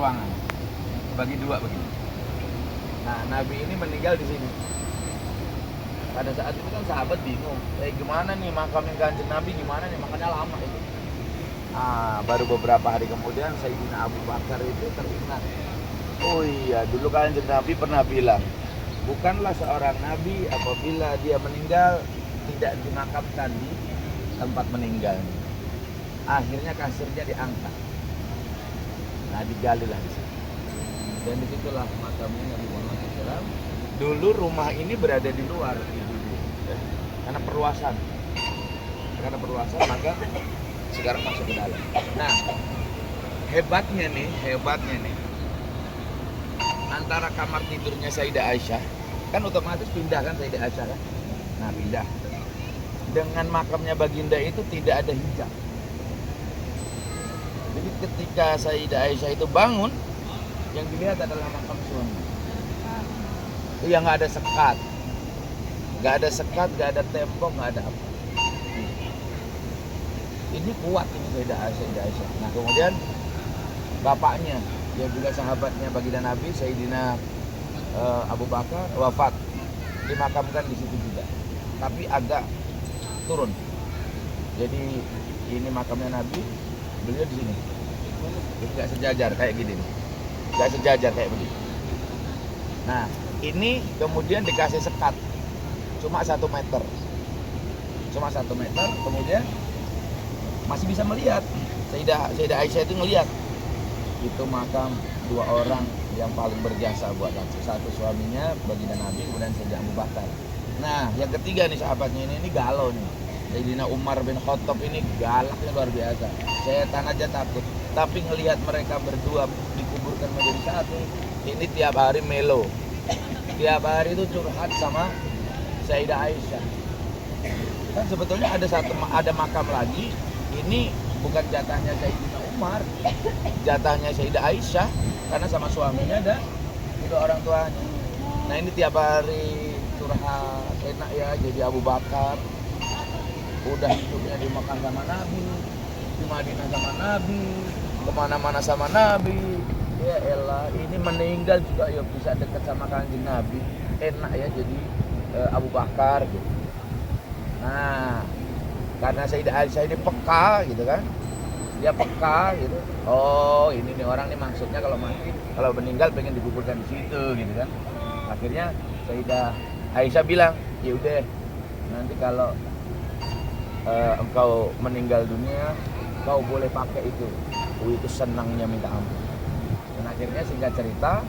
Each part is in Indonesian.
ruangan, bagi dua begini. Nah, Nabi ini meninggal di sini. Pada saat itu kan sahabat bingung, gimana nih makamnya Kanjeng Nabi, gimana nih, makanya lama itu. Baru beberapa hari kemudian Sayyidina Abu Bakar itu teringat, oh iya, dulu Kanjeng Nabi pernah bilang, bukanlah seorang Nabi apabila dia meninggal tidak dimakamkan di tempat meninggal. Akhirnya kasirnya diangkat. Nah, digalilah di situ. Dan disitulah makamnya Nabi Muhammad SAW. Dulu rumah ini berada di luar, karena perluasan. Karena perluasan maka sekarang masuk ke dalam. Nah, hebatnya nih, antara kamar tidurnya Sayyidah Aisyah, kan otomatis pindah kan Sayyidah Aisyah kan? Nah, pindah. Dengan makamnya Baginda itu tidak ada hijab. Jadi ketika Sayyidah Aisyah itu bangun, yang dilihat adalah makam suami. Itu yang nggak ada sekat, nggak ada tembok, nggak ada apa. Ini kuat ini Sayyidah Aisyah. Nah, kemudian bapaknya yang juga sahabatnya Baginda Nabi, Sayyidina Abu Bakar, wafat, dimakamkan di situ juga, tapi agak turun. Jadi ini makamnya Nabi, beliau di sini. Jadi nggak sejajar kayak gini nih. Nggak sejajar kayak begini. Nah, ini kemudian dikasih sekat cuma 1 meter. Kemudian masih bisa melihat. Sayyidah Aisyah itu ngelihat. Itu makam 2 orang yang paling berjasa buat Nabi. Satu suaminya Baginda Nabi, kemudian Sayyidina Abu Bakar. Nah, yang ketiga nih sahabatnya ini galau nih. Sayyidina Umar bin Khattab ini galaknya luar biasa. Setan aja takut. Tapi ngelihat mereka berdua dikuburkan menjadi satu, ini tiap hari melo. Tiap hari itu curhat sama Sayyidah Aisyah. Kan sebetulnya ada makam lagi. Ini bukan jatahnya Sayyidina Umar, jatahnya Sayyidah Aisyah, karena sama suaminya ada kedua orang tuanya. Nah, ini tiap hari curhat, enak ya jadi Abu Bakar. Udah hidupnya di Mekah sama Nabi, di Madinah sama Nabi, kemana-mana sama Nabi. Ya elah, ini meninggal juga ya bisa dekat sama Kanjeng Nabi. Enak ya jadi Abu Bakar gitu. Nah, karena Sayyidah Aisyah ini peka gitu kan, dia peka gitu. Oh, ini nih orang nih maksudnya kalau mati, kalau meninggal pengen dikuburkan di situ gitu kan. Akhirnya Sayyidah Aisyah bilang, ya udah nanti kalau engkau meninggal dunia, kau boleh pakai itu. Itu senangnya minta ampun. Dan akhirnya singkat cerita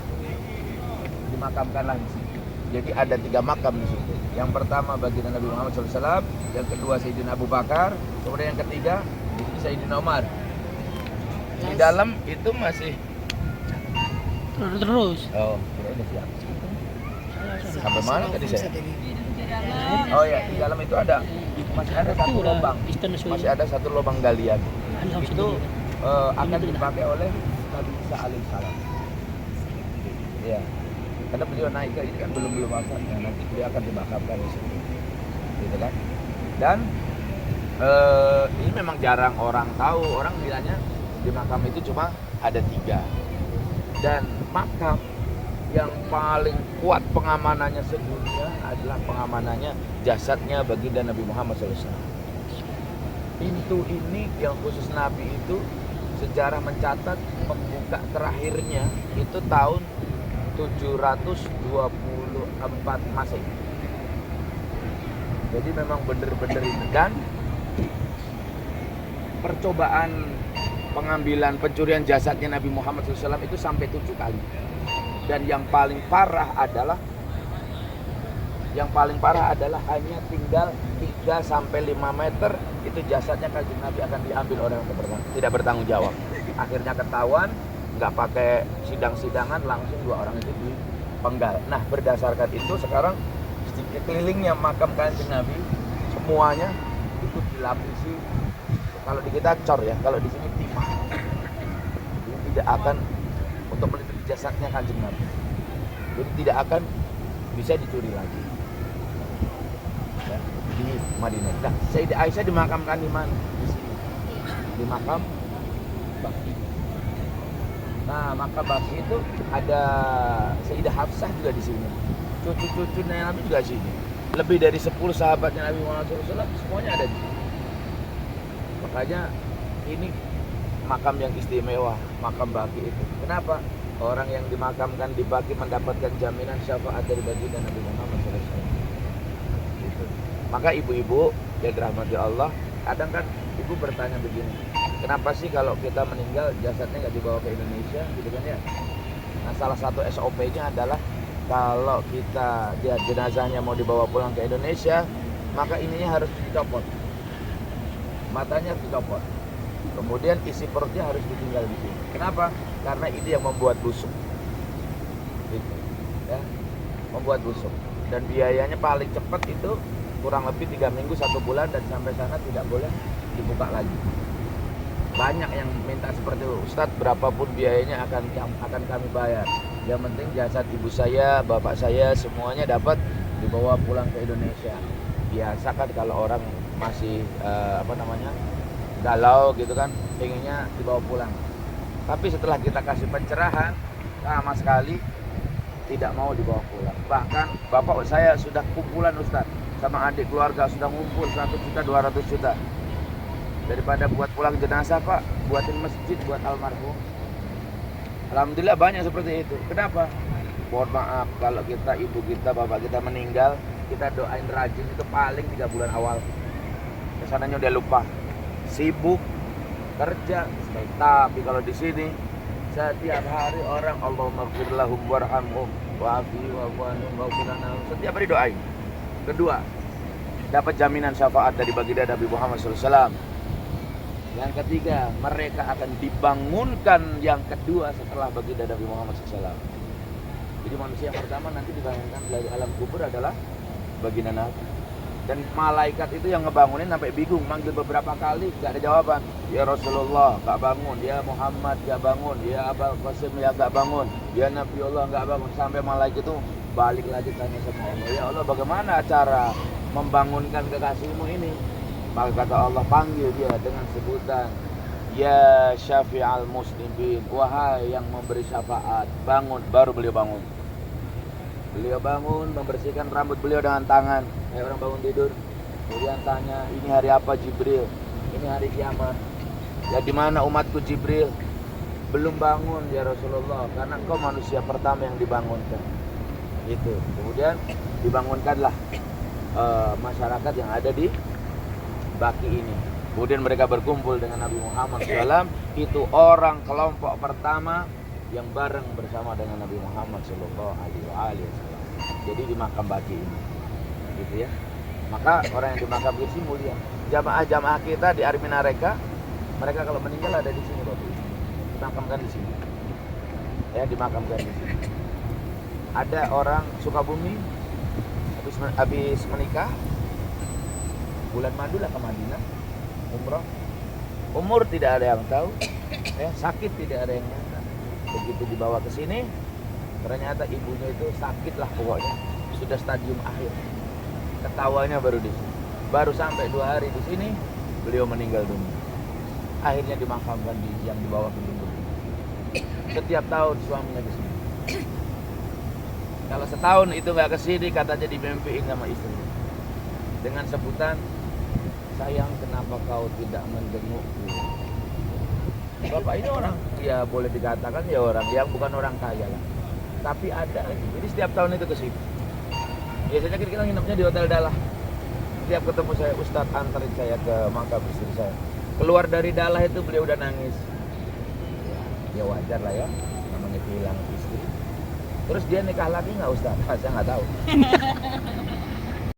dimakamkanlah di situ. Jadi ada 3 makam di situ. Yang pertama Baginda Nabi Muhammad SAW, yang kedua Sayyidina Abu Bakar, kemudian yang ketiga itu Sayyidina Umar. Di dalam itu masih terus. Oh, udah siap. Sampai mana tadi saya? Oh ya, di dalam itu masih ada satu lubang. Masih ada satu lubang galian. Itu akan dipakai oleh Nabi Isa alaihissalam. Ya, karena beliau naik ke ini kan belum wafat, ya, nanti beliau akan dimakamkan di situ, gitu kan? Dan ini memang jarang orang tahu. Orang bilangnya di makam itu cuma ada 3. Dan makam yang paling kuat pengamanannya sedunia adalah pengamanannya jasadnya Baginda Nabi Muhammad SAW. Pintu ini yang khusus Nabi itu sejarah mencatat pembuka terakhirnya itu tahun 724 Masehi. Jadi memang bener-bener ini. Dan percobaan pengambilan pencurian jasadnya Nabi Muhammad SAW itu sampai 7 kali. Dan yang paling parah adalah hanya tinggal 3-5 meter itu jasadnya Kanjeng Nabi akan diambil oleh orang tidak bertanggung jawab. Akhirnya ketahuan, nggak pakai sidang-sidangan, langsung 2 orang itu dipenggal. Nah, berdasarkan itu sekarang kelilingnya makam Kanjeng Nabi semuanya itu dilapisi, kalau di kita cor ya, kalau di sini timah. Jadi tidak akan untuk melindungi jasadnya Kanjeng Nabi. Jadi tidak akan bisa dicuri lagi. Ya, di Madinah. Nah, Sayyidah Aisyah dimakamkan di mana? Di sini. Di makam Baqi. Nah, maka baki itu ada Sayyidah Hafsah juga di sini. Cucu-cucunya Nabi juga di sini. Lebih dari 10 sahabatnya Nabi Muhammad SAW semuanya ada di sini. Makanya ini makam yang istimewa, makam baki itu. Kenapa? Orang yang dimakamkan di baki mendapatkan jaminan syafaat dari baginda Nabi Muhammad SAW. Gitu. Maka ibu-ibu yang dirahmati Allah, kadang kan ibu bertanya begini, kenapa sih kalau kita meninggal jasadnya nggak dibawa ke Indonesia, gitu kan ya? Nah, salah satu SOP-nya adalah kalau kita dia jenazahnya mau dibawa pulang ke Indonesia, maka ininya harus dicopot, matanya dicopot, kemudian isi perutnya harus ditinggal di sini. Kenapa? Karena ini yang membuat busuk, gitu, ya, membuat busuk. Dan biayanya paling cepat itu kurang lebih 3 minggu 1 bulan, dan sampai sana tidak boleh dibuka lagi. Banyak yang minta seperti itu, Ustadz, berapapun biayanya akan kami bayar. Yang penting jasad ibu saya, bapak saya semuanya dapat dibawa pulang ke Indonesia. Biasa kan kalau orang masih galau gitu kan, pengennya dibawa pulang. Tapi setelah kita kasih pencerahan, sama sekali tidak mau dibawa pulang. Bahkan bapak saya sudah kumpulan Ustadz, sama adik keluarga sudah ngumpul 1 juta 200 juta. Daripada buat pulang jenazah, Pak, buatin masjid buat almarhum. Alhamdulillah banyak seperti itu. Kenapa? Mohon maaf kalau kita, ibu kita, bapak kita meninggal, kita doain rajin itu paling 3 bulan awal. Kesananya udah lupa, sibuk kerja. Tapi kalau di sini setiap hari orang Allahumma ighfir lahum warhamhum wa'afi wa'fu anhum waghfir lahum, setiap hari doain. Kedua, dapat jaminan syafaat dari baginda Nabi Muhammad SAW. Yang ketiga, mereka akan dibangunkan yang kedua setelah baginda Nabi Muhammad SAW. Jadi manusia yang pertama nanti dibangunkan dari alam kubur adalah baginda Nabi. Dan malaikat itu yang ngebangunin sampai bingung, manggil beberapa kali gak ada jawaban. Ya Rasulullah gak bangun, ya Muhammad gak bangun, ya Abul Qasim ya gak bangun, ya Nabi Allah gak bangun. Sampai malaikat itu balik lagi tanya sama Allah, ya Allah bagaimana cara membangunkan kekasihmu ini? Maka kata Allah, panggil dia dengan sebutan ya Syafi'al Muslimin, wahai yang memberi syafaat, bangun. Baru beliau bangun. Beliau bangun, membersihkan rambut beliau dengan tangan, kayak orang bangun tidur. Kemudian tanya, ini hari apa Jibril? Ini hari kiamat. Ya di mana umatku Jibril? Belum bangun ya Rasulullah, karena engkau manusia pertama yang dibangunkan. Gitu. Kemudian dibangunkanlah masyarakat yang ada di baki ini. Kemudian mereka berkumpul dengan Nabi Muhammad SAW. Itu orang kelompok pertama yang bareng bersama dengan Nabi Muhammad SAW. Jadi di makam baki ini, gitu ya. Maka orang yang di makam baki ini mulia. Jamaah-jamaah kita di Arminareka, mereka kalau meninggal ada di sini, Bapak. Dimakamkan di sini. Ya, dimakamkan di sini. Ada orang Sukabumi habis menikah, bulan madu lah ke Madinah, umroh. Umur tidak ada yang tahu, ya, sakit tidak ada yang nyangka. Begitu dibawa ke sini, ternyata ibunya itu sakit lah pokoknya, sudah stadium akhir. Ketawanya baru di sini. Baru sampai 2 hari di sini, beliau meninggal dunia. Akhirnya dimakamkan yang dibawa ke Jumbo. Setiap tahun suaminya di sini. Kalau setahun itu nggak ke sini, katanya dimimpiin sama istri dengan sebutan, sayang kenapa kau tidak menjengukku. Bapak ini orang, ya boleh dikatakan ya orang yang bukan orang kaya lah, tapi ada. Jadi setiap tahun itu ke sini. Biasanya kita nginepnya di Hotel Dalah. Setiap ketemu saya, Ustadz anterin saya ke makam istri saya. Keluar dari Dalah itu beliau udah nangis. Ya wajar lah ya, namanya kehilangan istri. Terus dia nikah lagi nggak Ustadz? Saya nggak tahu.